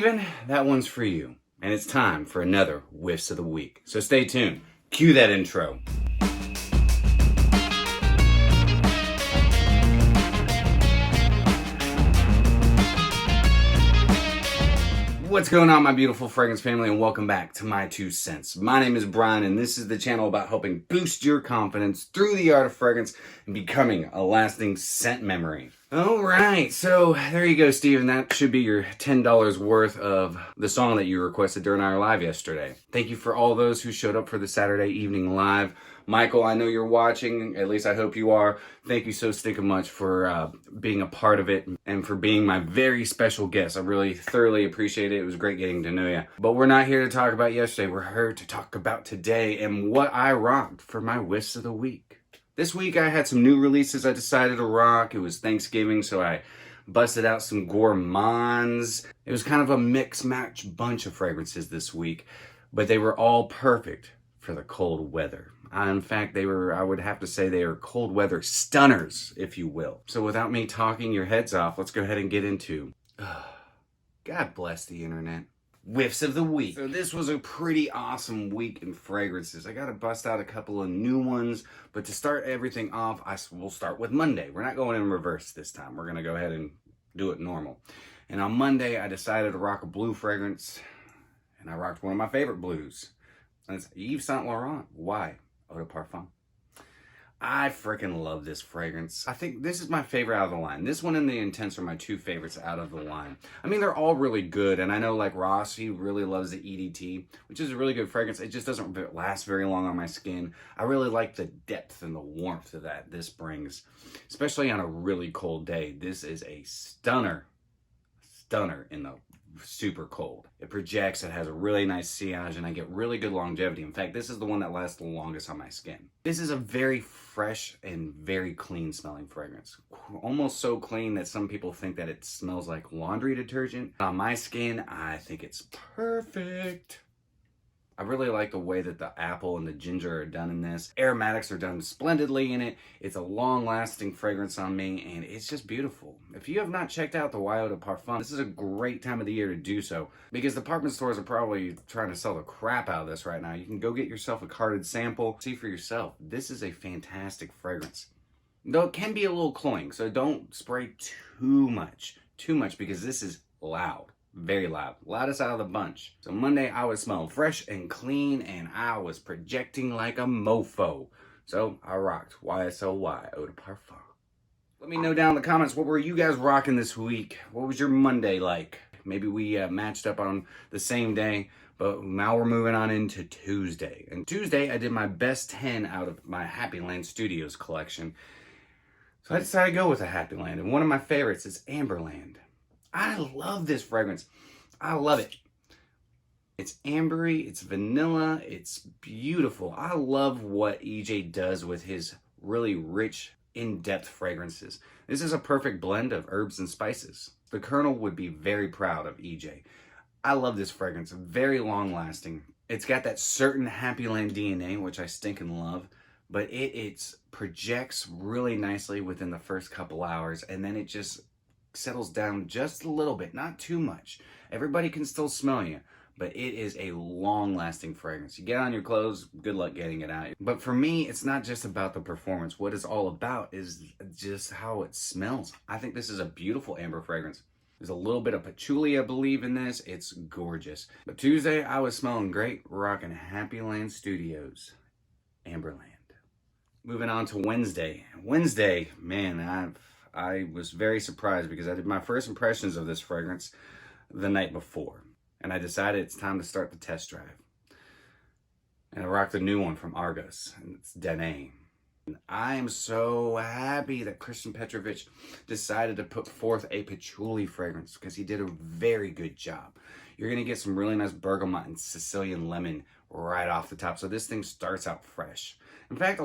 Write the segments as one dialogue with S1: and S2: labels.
S1: Steven, that one's for you. And it's time for another Whiffs of the Week. So stay tuned. Cue that intro. What's going on, my beautiful fragrance family, and welcome back to My2Scents. My name is Brian, and this is the channel about helping boost your confidence through the art of fragrance and becoming a lasting scent memory. Alright, so there you go, Steven. That should be your $10 worth of the song that you requested during our live yesterday. Thank you for all those who showed up for the Saturday evening live. Michael, I know you're watching, at least I hope you are. Thank you so stinking much for being a part of it and for being my very special guest. I really thoroughly appreciate it. It was great getting to know you. But we're not here to talk about yesterday. We're here to talk about today and what I rocked for my Whiffs of the Week. This week I had some new releases I decided to rock. It was Thanksgiving, so I busted out some gourmands. It was kind of a mix-match bunch of fragrances this week, but they were all perfect for the cold weather. In fact, I would have to say they are cold weather stunners, if you will. So without me talking your heads off, let's go ahead and get into, God bless the internet, Whiffs of the Week. So this was a pretty awesome week in fragrances. I gotta bust out a couple of new ones, but to start everything off, we'll start with Monday. We're not going in reverse this time. We're gonna go ahead and do it normal. And on Monday, I decided to rock a blue fragrance, and I rocked one of my favorite blues. And it's Yves Saint Laurent. Why? Eau de Parfum. I freaking love this fragrance. I think this is my favorite out of the line. This one and the Intense are my two favorites out of the line. I mean, they're all really good, and I know like Ross, he really loves the EDT, which is a really good fragrance. It just doesn't last very long on my skin. I really like the depth and the warmth of that this brings, especially on a really cold day. This is a stunner in the super cold. It projects, it has a really nice sillage, and I get really good longevity. In fact, this is the one that lasts the longest on my skin. This is a very fresh and very clean smelling fragrance. Almost so clean that some people think that it smells like laundry detergent. On my skin, I think it's perfect. I really like the way that the apple and the ginger are done in this. Aromatics are done splendidly in it. It's a long-lasting fragrance on me, and it's just beautiful. If you have not checked out the Eau de Parfum, this is a great time of the year to do so, because department stores are probably trying to sell the crap out of this right now. You can go get yourself a carted sample, see for yourself. This is a fantastic fragrance. Though it can be a little cloying, so don't spray too much, because this is loud. Very loud. Loudest out of the bunch. So Monday I was smelling fresh and clean, and I was projecting like a mofo. So I rocked YSLY Eau de Parfum. Let me know down in the comments, what were you guys rocking this week? What was your Monday like? Maybe we matched up on the same day, but now we're moving on into Tuesday. And Tuesday I did my best 10 out of my Happyland Studios collection. So I decided to go with a Happyland, and one of my favorites is Amberland. I love this fragrance. I love it. It's ambery, it's vanilla, it's beautiful. I love what EJ does with his really rich, in-depth fragrances. This is a perfect blend of herbs and spices. The Colonel would be very proud of EJ. I love this fragrance, very long-lasting. It's got that certain Happyland DNA, which I stinking love, but it projects really nicely within the first couple hours, and then it just settles down just a little bit, not too much. Everybody can still smell you, but it is a long-lasting fragrance. You get on your clothes, good luck getting it out. But for me, it's not just about the performance. What it's all about is just how it smells. I think this is a beautiful amber fragrance. There's a little bit of patchouli, I believe, in this. It's gorgeous. But Tuesday, I was smelling great, rocking Happyland Studios, Amberland. Moving on to Wednesday. Wednesday, man, I was very surprised because I did my first impressions of this fragrance the night before. And I decided it's time to start the test drive. And I rocked a new one from Argos, and it's Danae. And I am so happy that Christian Petrovich decided to put forth a patchouli fragrance because he did a very good job. You're going to get some really nice bergamot and Sicilian lemon right off the top. So this thing starts out fresh. In fact,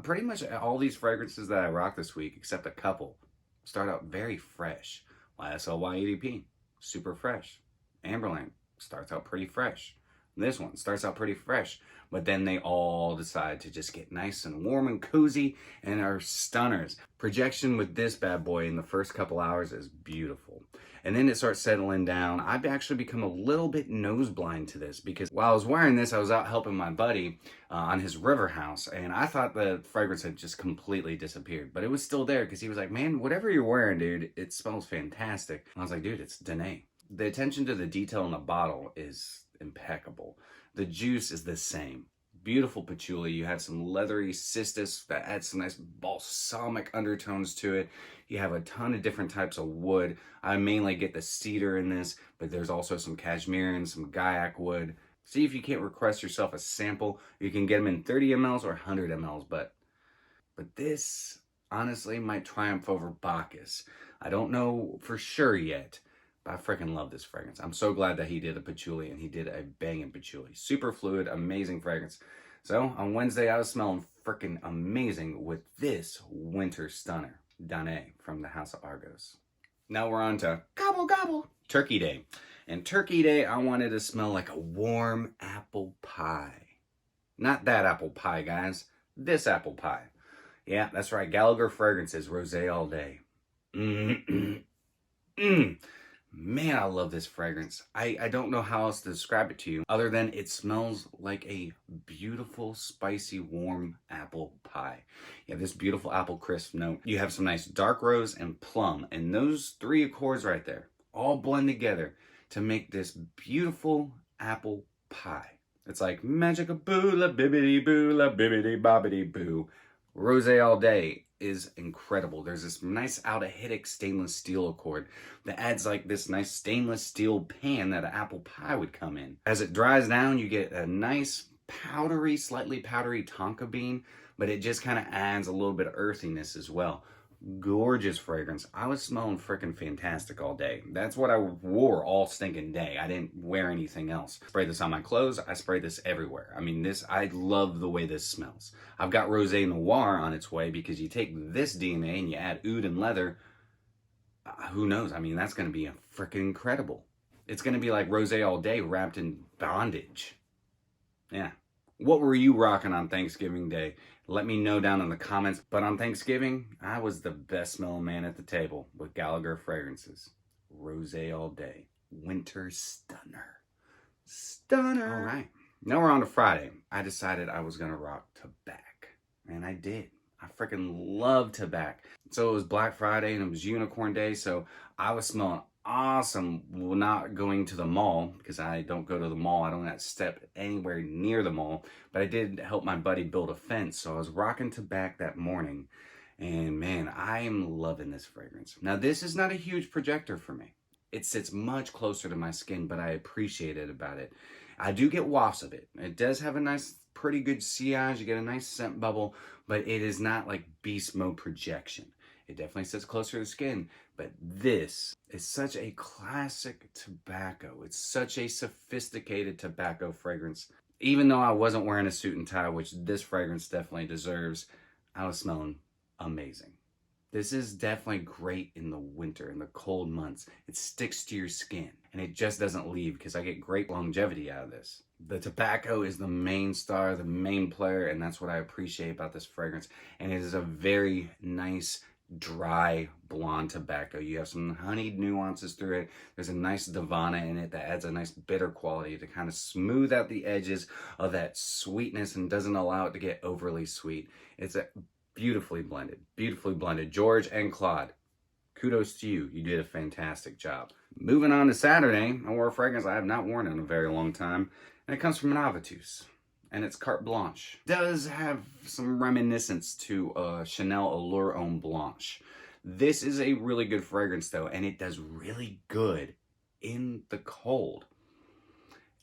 S1: pretty much all these fragrances that I rocked this week, except a couple, start out very fresh. YSLY EDP, super fresh. Amberland starts out pretty fresh. This one starts out pretty fresh, but then they all decide to just get nice and warm and cozy and are stunners. Projection with this bad boy in the first couple hours is beautiful. And then it starts settling down. I've actually become a little bit nose blind to this because while I was wearing this, I was out helping my buddy on his river house, and I thought the fragrance had just completely disappeared, but it was still there because he was like, man, whatever you're wearing, dude, it smells fantastic. And I was like, dude, it's Danae. The attention to the detail in the bottle is impeccable. The juice is the same. Beautiful patchouli. You have some leathery cistus that adds some nice balsamic undertones to it. You have a ton of different types of wood. I mainly get the cedar in this, but there's also some cashmere and some gaiac wood. See if you can't request yourself a sample. You can get them in 30 mLs or 100 mLs, but this honestly might triumph over Bacchus. I don't know for sure yet, but I freaking love this fragrance. I'm so glad that he did a patchouli, and he did a banging patchouli. Super fluid, amazing fragrance. So on Wednesday, I was smelling freaking amazing with this winter stunner, Danae from the House of Argos. Now we're on to gobble gobble Turkey Day. And Turkey Day, I wanted to smell like a warm apple pie. Not that apple pie, guys. This apple pie. Yeah, that's right. Gallagher Fragrances, Rosé All Day. Man, I love this fragrance. I don't know how else to describe it to you other than it smells like a beautiful, spicy, warm apple pie. You have this beautiful apple crisp note. You have some nice dark rose and plum, and those three accords right there all blend together to make this beautiful apple pie. It's like magic-a-boo, la bibbidi-boo, la bibbidi-bobbidi-boo. Rosé All Day is incredible. There's this nice aldehydic stainless steel accord that adds like this nice stainless steel pan that an apple pie would come in. As it dries down, you get a nice powdery, slightly powdery tonka bean, but it just kind of adds a little bit of earthiness as well. Gorgeous fragrance. I was smelling freaking fantastic all day. That's what I wore all stinking day. I didn't wear anything else. Spray this on my clothes. I spray this everywhere. I mean, I love the way this smells. I've got Rosé Noir on its way because you take this DNA and you add oud and leather. Who knows? I mean, that's going to be freaking incredible. It's going to be like Rosé All Day wrapped in bondage. Yeah. What were you rocking on Thanksgiving Day? Let me know down in the comments. But on Thanksgiving, I was the best smelling man at the table with Gallagher Fragrances. Rosé All Day. Winter Stunner. Stunner. All right. Now we're on to Friday. I decided I was going to rock Tabac. And I did. I freaking love Tabac. So it was Black Friday and it was Unicorn Day. So I was smelling awesome. Well, not going to the mall because I don't go to the mall. I don't step anywhere near the mall. But I did help my buddy build a fence. So I was rocking Tabac that morning. And man, I am loving this fragrance. Now this is not a huge projector for me. It sits much closer to my skin, but I appreciate it about it. I do get wafts of it. It does have a nice, pretty good sillage. You get a nice scent bubble, but it is not like beast mode projection. It definitely sits closer to the skin, but this is such a classic tobacco. It's such a sophisticated tobacco fragrance. Even though I wasn't wearing a suit and tie, which this fragrance definitely deserves, I was smelling amazing. This is definitely great in the winter, in the cold months. It sticks to your skin, and it just doesn't leave because I get great longevity out of this. The tobacco is the main star, the main player, and that's what I appreciate about this fragrance. And it is a very nice, dry blonde tobacco. You have some honeyed nuances through it. There's a nice Divana in it that adds a nice bitter quality to kind of smooth out the edges of that sweetness and doesn't allow it to get overly sweet. It's a beautifully blended. George and Claude, kudos to you. You did a fantastic job. Moving on to Saturday, I wore a fragrance I have not worn in a very long time, and it comes from Navitus, and it's Carte Blanche. It does have some reminiscence to Chanel Allure Homme Blanche. This is a really good fragrance though, and it does really good in the cold.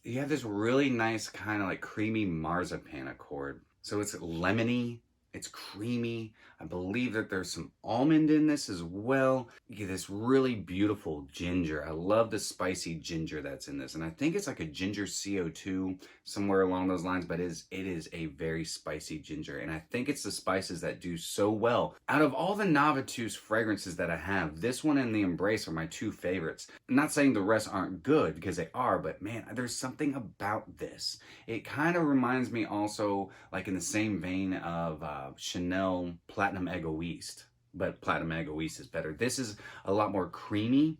S1: You have this really nice kind of like creamy marzipan accord. So it's lemony, it's creamy. I believe that there's some almond in this as well. You get this really beautiful ginger. I love the spicy ginger that's in this. And I think it's like a ginger CO2, somewhere along those lines, but it is a very spicy ginger. And I think it's the spices that do so well. Out of all the Navitus fragrances that I have, this one and the Embrace are my two favorites. I'm not saying the rest aren't good, because they are, but man, there's something about this. It kind of reminds me also, like in the same vein of Chanel Platinum Egoiste. but Platinum Egoist is better. This is a lot more creamy,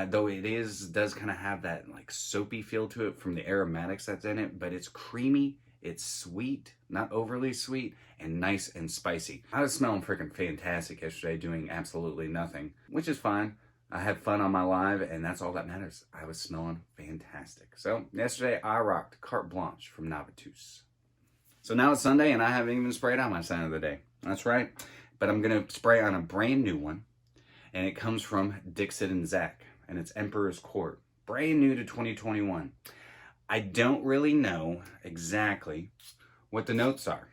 S1: though it does kind of have that like soapy feel to it from the aromatics that's in it, but it's creamy, it's sweet, not overly sweet, and nice and spicy. I was smelling freaking fantastic yesterday doing absolutely nothing, which is fine. I had fun on my live, and that's all that matters. I was smelling fantastic. So yesterday I rocked Carte Blanche from Navitus. So now it's Sunday, and I haven't even sprayed on my scent of the day. That's right. But I'm going to spray on a brand new one, and it comes from Dixit and Zach, and it's Emperor's Court. Brand new to 2021. I don't really know exactly what the notes are,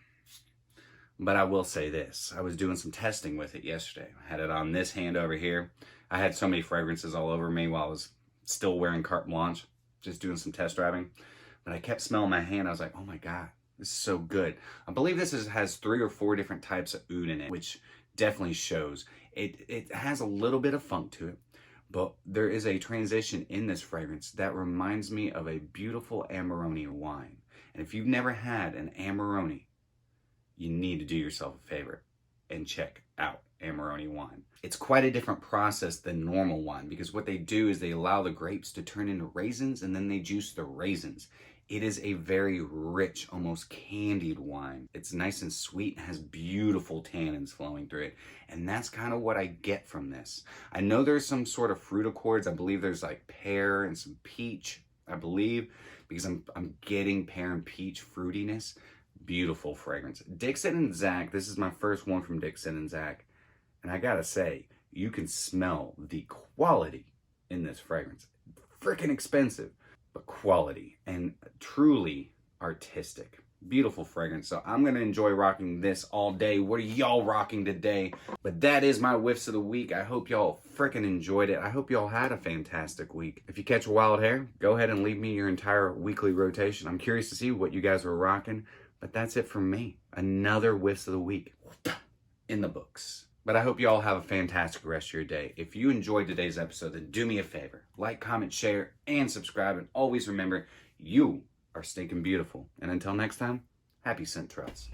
S1: but I will say this. I was doing some testing with it yesterday. I had it on this hand over here. I had so many fragrances all over me while I was still wearing Carte Blanche, just doing some test driving. But I kept smelling my hand. I was like, oh my God, this is so good. I believe this has 3 or 4 different types of oud in it, which definitely shows. It has a little bit of funk to it, but there is a transition in this fragrance that reminds me of a beautiful Amarone wine. And if you've never had an Amarone, you need to do yourself a favor and check out Amarone wine. It's quite a different process than normal wine, because what they do is they allow the grapes to turn into raisins, and then they juice the raisins. It is a very rich, almost candied wine. It's nice and sweet and has beautiful tannins flowing through it. And that's kind of what I get from this. I know there's some sort of fruit accords. I believe there's like pear and some peach, I believe, because I'm getting pear and peach fruitiness. Beautiful fragrance. Dixit and Zach, this is my first one from Dixit and Zach. And I gotta say, you can smell the quality in this fragrance. Freaking expensive, but quality and truly artistic. Beautiful fragrance. So I'm gonna enjoy rocking this all day. What are y'all rocking today? But that is my whiffs of the week. I hope y'all freaking enjoyed it. I hope y'all had a fantastic week. If you catch a wild hair, go ahead and leave me your entire weekly rotation. I'm curious to see what you guys were rocking. But that's it from me. Another whiffs of the week in the books. But I hope you all have a fantastic rest of your day. If you enjoyed today's episode, then do me a favor. Like, comment, share, and subscribe. And always remember, you are stinking beautiful. And until next time, happy scent trails.